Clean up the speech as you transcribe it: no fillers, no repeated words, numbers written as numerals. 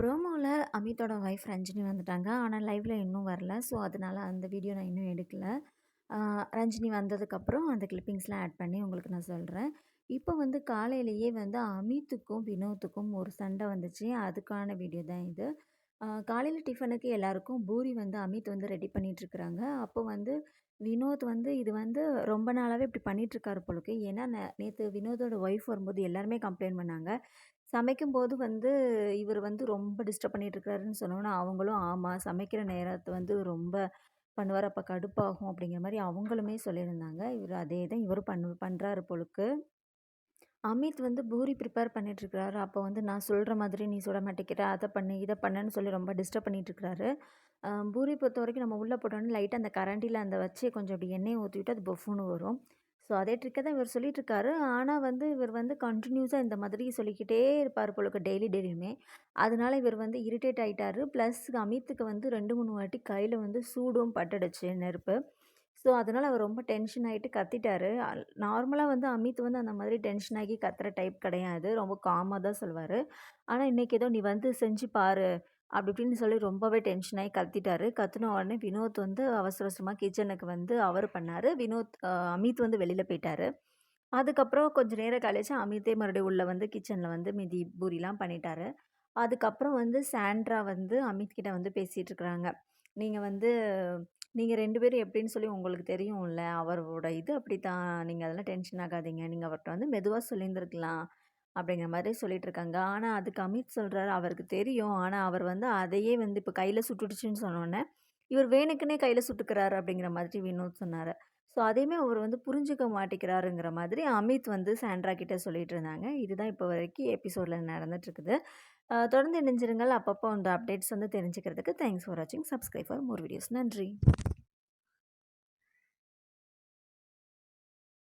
ப்ரோமோல அமித்தோட wife Ranjini வந்துட்டாங்க. ஆனா லைவ்ல இன்னும் வரல. ஸோ, அதனால அந்த வீடியோ நான் இன்னும் எடுக்கல. ஆ ரஞ்சினி வந்ததுக்கப்புறம் அந்த கிளிப்பிங்ஸ்லாம் ஆட் பண்ணி உங்களுக்கு நான் சொல்றேன். இப்போ வந்து காலையிலேயே வந்து அமித்துக்கும், வினோத்துக்கும் ஒரு சண்டை வந்துச்சு. அதுக்கான வீடியோ தான் இது. காலையில டிஃபனுக்கு எல்லாருக்கும் பூரி வந்து அமித் வந்து ரெடி பண்ணிட்டுருக்குறாங்க. அப்போ வந்து வினோத் வந்து இது வந்து ரொம்ப நாளாவே இப்படி பண்ணிட்டுருக்காரு போலருக்கு. ஏன்னா நேத்து வினோதோட ஒய்ஃப் வரும்போது எல்லாருமே கம்ப்ளைண்ட் பண்ணாங்க. சமைக்கும்போது வந்து இவரு வந்து ரொம்ப டிஸ்டர்ப் பண்ணிட்டுருக்காருன்னு சொன்னோனே, அவங்களும் ஆமா சமைக்கிற நேரத்த வந்து ரொம்ப பண்ணுவாரு. அப்ப கடுப்பாகும் அப்படிங்கிற மாரி அவங்களுமே சொல்லியிருந்தாங்க. இவரு அதே தான் இவரும் பண்றாரு போலுக்கு. அமித் வந்து பூரி ப்ரிப்பேர் பண்ணிட்டுருக்காரு. அப்போ வந்து நான் சொல்ற மாதிரி நீ சுட மாட்டேங்கிற, அத பண்ணு, இத பண்ணுன்னு சொல்லி ரொம்ப டிஸ்டர்ப் பண்ணிட்டுருக்காரு. பூரி பொறுத்தவரைக்கும் நம்ம உள்ள போட்டோனே லைட்டா அந்த கரண்டில அந்த வச்சு கொஞ்சம் அப்படி எண்ணெய ஊத்தி விட்டா அது பஃப்ன்னு வரும். ஸோ அதே ட்ரிக்க தான் இவர் சொல்லிட்டுருக்காரு. ஆனா வந்து இவர் வந்து கன்டினியூஸா இந்த மாதிரி சொல்லிக்கிட்டே இருப்பாரு போல இருக்கு டெய்லியுமே. அதனால இவர் வந்து இரிட்டேட் ஆயிட்டாரு. ப்ளஸ் அமித்துக்கு வந்து 2, 3 வாட்டி கையில வந்து சூடும் பட்டுடுச்சு நெருப்பு. ஸோ, அதனால அவர் ரொம்ப டென்ஷன் ஆயிட்டு கத்திட்டாரு. நார்மலா வந்து அமித் வந்து அந்த மாதிரி டென்ஷன் ஆகி கத்துற டைப் கிடையாது. ரொம்ப காமா தான் சொல்லுவாரு. ஆனா, இன்னைக்கு ஏதோ "நீ வந்து செஞ்சு பாரு" அப்படி இப்படின்னு சொல்லி ரொம்பவே டென்ஷன் ஆயி கத்திட்டாரு. கத்துன உடனே வினோத் வந்து அவசர அவசரமா கிச்சனுக்கு வந்து அவரு பண்ணாரு. அமித் வந்து வெளியில போயிட்டாரு. அதுக்கப்புறம் கொஞ்சம் நேரம் கழிச்சு அமித்தே மறுபடியும் உள்ள வந்து கிச்சன்ல வந்து மீதி பூரிலாம் பண்ணிட்டாரு. அதுக்கப்புறம் வந்து சாண்ட்ரா வந்து அமித் கிட்ட வந்து பேசிட்டு இருக்கிறாங்க. "நீங்க வந்து நீங்க 2 பேரும் எப்படின்னு சொல்லி உங்களுக்கு தெரியும்ல. அவரோட இது அப்படித்தான். நீங்க அதெல்லாம் டென்ஷன் ஆகாதீங்க. நீங்க அவர்ட்ட வந்து மெதுவா சொல்லியிருந்திருக்கலாம்." அப்படிங்கிற மாரி சொல்லிட்டு இருக்காங்க. ஆனா அதுக்கு அமித் சொல்றாரு, அவருக்கு தெரியும். ஆனா அவர் வந்து அதையே வந்து இப்ப கையில சுட்டுடுச்சுன்னு சொன்னோனே, இவர் வேணுக்குன்னே கையில சுட்டுக்கிறாரு அப்படிங்கிற மாதிரி வினோத் சொன்னாரு. ஸோ அதையுமே அவர் வந்து புரிஞ்சுக்க மாட்டேங்கிறாருங்கிற மாதிரி அமித் வந்து சாண்ட்ரா கிட்ட சொல்லிட்டு இருந்தாங்க. இதுதான் இப்போ வரைக்கும் எபிசோட்ல நடந்துட்டு இருக்குது. தொடர்ந்து இணைஞ்சிருங்கள். அப்பப்போ அந்த அப்டேட்ஸ் வந்து தெரிஞ்சுக்கிறதுக்கு. தேங்க்ஸ் ஃபார் வாட்சிங். Subscribe for more videos. நன்றி.